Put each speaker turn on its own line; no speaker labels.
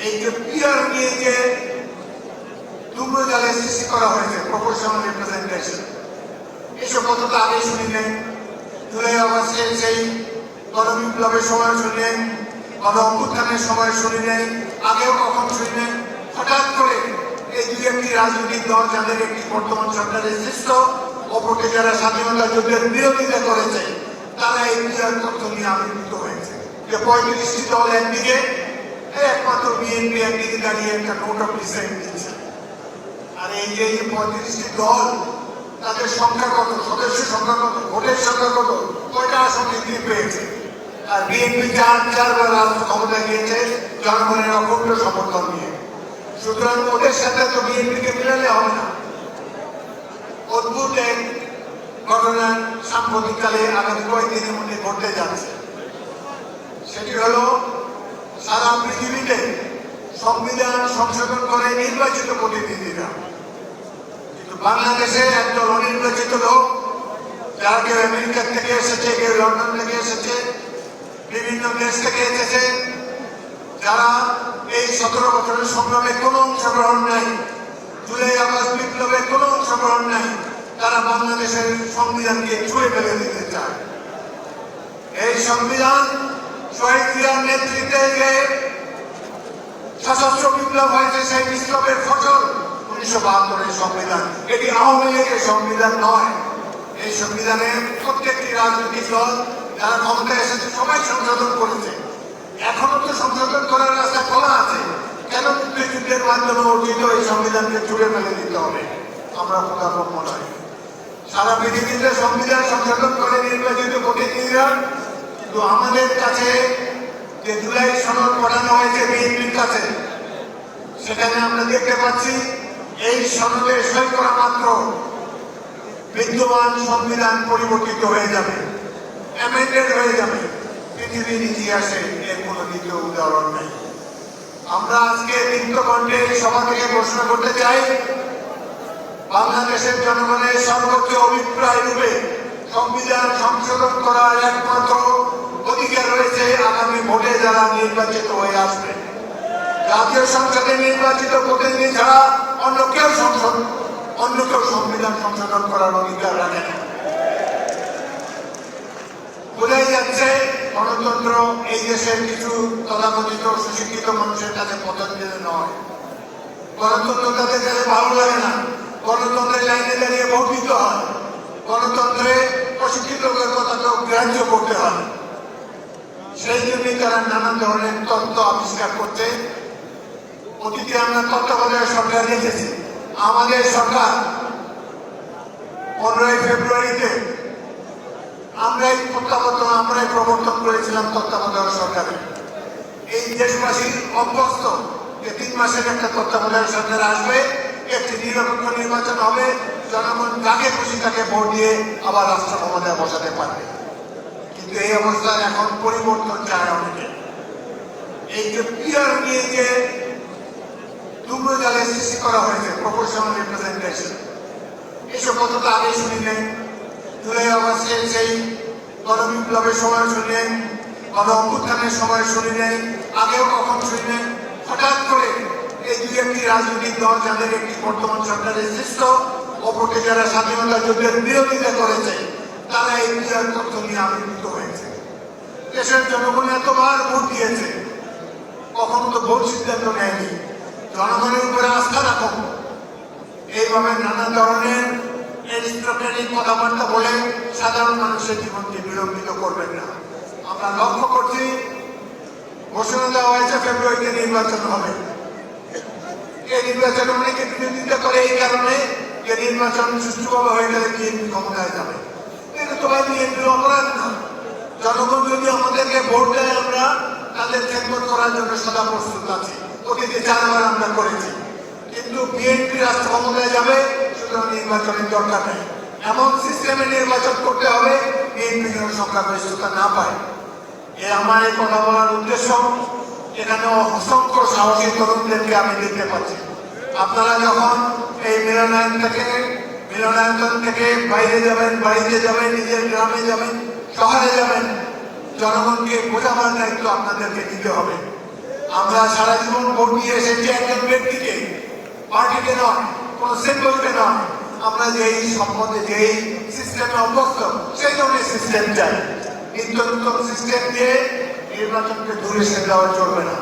এই যে পিয়ার নিয়ে যে দুর্বজালের সৃষ্টি করা হয়েছে, প্রপোর্শনাল রিপ্রেজেন্টেশন, এসব কথা তো আগে শুনি নাই। জুলাই আগস্টের সেই গণবিপ্লবের সময় শুনি নাই, গণ অভ্যুত্থানের সময় শুনি নাই, আগেও কখন শুনি নাই। হঠাৎ করে এই দুই একটি রাজনৈতিক দল যাদের একটি বর্তমান সরকারের সৃষ্ট, অপরকে যারা স্বাধীনতা যুদ্ধের বিরোধিতা করেছে, তারা এই পিয়ার তথ্য নিয়ে আবির্ভূত হয়েছে যে 35টি দল একদিকে, একমাত্র বিএনপি একদিকে দাঁড়িয়ে একটা নোট অফ ডিসেন্ট দিচ্ছে। আর এই যে 35টি দল, তাদের সংখ্যা কত, সদস্য সংখ্যা কত, ভোটের সংখ্যা কত, কয়টা আসন বৃদ্ধি পেয়েছে? আর বিএনপি চারবার রাষ্ট্র ক্ষমতা গিয়েছে জনগণের অখণ্ড সমর্থন নিয়ে। সুতরাং ওদের সাথে তো বিএনপিকে মিলালে হবে না। অদ্ভুত এক ঘটনা সাম্প্রতিককালে আগামী কয়েকদিনের মধ্যে ঘটতে যাচ্ছে। সেটি হলো, সারা পৃথিবীতে সংবিধান সংশোধন করে নির্বাচিত প্রতিনিধিরা, কিন্তু বাংলাদেশে একদল অনির্বাচিত লোক, যারা কেউ আমেরিকা থেকে এসেছে, কেউ লন্ডন থেকে এসেছে, বিভিন্ন দেশ থেকে এসেছে, যারা এই 17 বছরের সংগ্রামে কোনো অংশগ্রহণ নাই, জুলাই আগস্ট বিপ্লবে কোনো অংশগ্রহণ নাই, তারা বাংলাদেশের সংবিধানকে ছুঁড়ে ফেলে দিতে চায়। এই সংবিধান শহীদ জিয়ার নেতৃত্বে যে সশস্ত্র বিপ্লব হয়েছে, সেই বিপ্লবের ফসল 1972-এর সংবিধান। এটি আওয়ামী লীগের সংবিধান নয়। এই সংবিধানে প্রত্যেকটি রাজনৈতিক দল যারা ক্ষমতায় এসেছে সবাই সংশোধন করেছে। এখনো তো সংশোধন করার রাস্তা খোলা আছে। কেন মুক্তিযুদ্ধের মাধ্যমে অর্জিত এই সংবিধানকে ছুড়ে ফেলে দিতে হবে? আমরা প্রতারক নয়। সারা পৃথিবীতে সংবিধান সংশোধন করে নির্বাচিত প্রতিনিধিরা, কিন্তু আমাদের কাছে যে জুলাই সনদ পাঠানো হয়েছে বিএনপির কাছে, সেখানে আমরা দেখতে পাচ্ছি এই সনদে সই করা মাত্র বিদ্যমান সংবিধান পরিবর্তিত হয়ে যাবে, অ্যামেন্ডেড হয়ে যাবে। পৃথিবীর ইতিহাসে এর কোনো দ্বিতীয় উদাহরণ নেই। আমরা আজকে দীপ্ত কণ্ঠে এই সভা থেকে ঘোষণা করতে চাই, বাংলাদেশের জনগণের সর্বোচ্চ অভিপ্রায় রূপে সংবিধান সংশোধন করার একমাত্র অধিকার রয়েছে আগামী ভোটে যারা নির্বাচিত হয়ে আসবে। জাতীয় সংসদে নির্বাচিত প্রতিনিধি ছাড়া অন্য কেউ সংবিধান সংশোধন করার অধিকার রাখে না। বোঝাই যাচ্ছে গণতন্ত্র এই দেশের কিছু তথাকথিত সুশিক্ষিত মানুষের কাছে পছন্দের নয়। গণতন্ত্র তাদের কাছে ভালো লাগে না। গণতন্ত্রের লাইনে দাঁড়িয়ে ভোট দিতে হয়। গণতন্ত্রে অশিক্ষিত লোকের কথাকেও গ্রাহ্য করতে হয়। সেই জন্যই তারা নানান ধরনের তত্ত্ব আবিষ্কার করতে। অতীতে আমরা তত্ত্বাবধায়ক সরকার দেখেছি। আমাদের সরকার 15 ফেব্রুয়ারিতে আমরাই প্রবর্তন করেছিলাম তত্ত্বাবধায়ক সরকারে। এই দেশবাসী অভ্যস্ত যে 3 মাসের একটা তত্ত্বাবধায়ক সরকার আসবে, একটি নিরপেক্ষ নির্বাচন হবে, জনগণ যাকে খুশি তাকে ভোট দিয়ে আবার রাষ্ট্র ক্ষমতায় বসাতে পারবে। কিন্তু এই অবস্থায় এখন পরিবর্তন চায় অনেকে। এই যে পিয়ার নিয়ে যে দুর্বজালের সৃষ্টি করা হয়েছে, প্রপোর্শনাল রিপ্রেজেন্টেশন, এসব কথা তো আগে শুনি নাই। জুলাই আগস্টের সেই গণবিপ্লবের সময় শুনি নাই, গণ অভ্যুত্থানের সময় শুনি নাই, আগেও কখন শুনি নাই। হঠাৎ করে এই দুই একটি রাজনৈতিক দল যাদের একটি বর্তমান সরকারের সৃষ্ট, অপরকে যারা স্বাধীনতা যুদ্ধের বিরোধিতা করেছে, তারা এই পিয়ার তথ্য নিয়ে আবির্ভূত হয়েছে। দেশের জনগণ এতবার ভোট দিয়েছে, কখনো তো ভোট সিদ্ধান্ত নেয়নি। জনগণের উপরে আস্থা রাখুন। এইভাবে নানা ধরনের এরিস্টোক্রেটিক কথাবার্তা বলে সাধারণ মানুষের জীবনকে বিলম্বিত করবেন না। আমরা লক্ষ্য করছি, ঘোষণা দেওয়া হয়েছে ফেব্রুয়ারিতে নির্বাচন হবে। এই নির্বাচনে অনেকে বিরোধিতা করে এই কারণে যে নির্বাচন সুষ্ঠুভাবে হয়ে গেলে বিএনপি ক্ষমতায় যাবে। এটা তো ভাই বিএনপির অপরাধ না। জনগণ যদি আমাদেরকে ভোট দেয়, আমরা তাদের খেদমত করার জন্য সদা প্রস্তুত আছি। অতীতে 4 বার আমরা করেছি। কিন্তু বিএনপি রাষ্ট্র ক্ষমতায় যাবে, সুতরাং নির্বাচনের দরকার নেই। এমন সিস্টেমে নির্বাচন করতে হবে বিএনপি যেন সংখ্যাগরিষ্ঠতা না পায়। আমার এই কথা বলার উদ্দেশ্য, এখানে অসংখ্য সাহসী তরুণদেরকে আমি দেখতে পাচ্ছি। আপনারা যখন এই মিলনায়তন থেকে বাইরে যাবেন, বাড়িতে যাবেন, নিজের গ্রামে যাবেন, শহরে যাবেন, জনগণকে বোঝাবার দায়িত্ব আপনাদেরকে নিতে হবে। আমরা সারা জীবন ভোট দিয়ে এসেছি একজন ব্যক্তিকে, পার্টিকে নয়, কোন সিম্বলকে নয়। আমরা যেই সম্বন্ধে যেই সিস্টেমে অভ্যস্ত সেই ধরনের সিস্টেম চাই। নিত্য নতুন সিস্টেম দিয়ে নির্বাচনকে দূরে সরে দেওয়া চলবে না।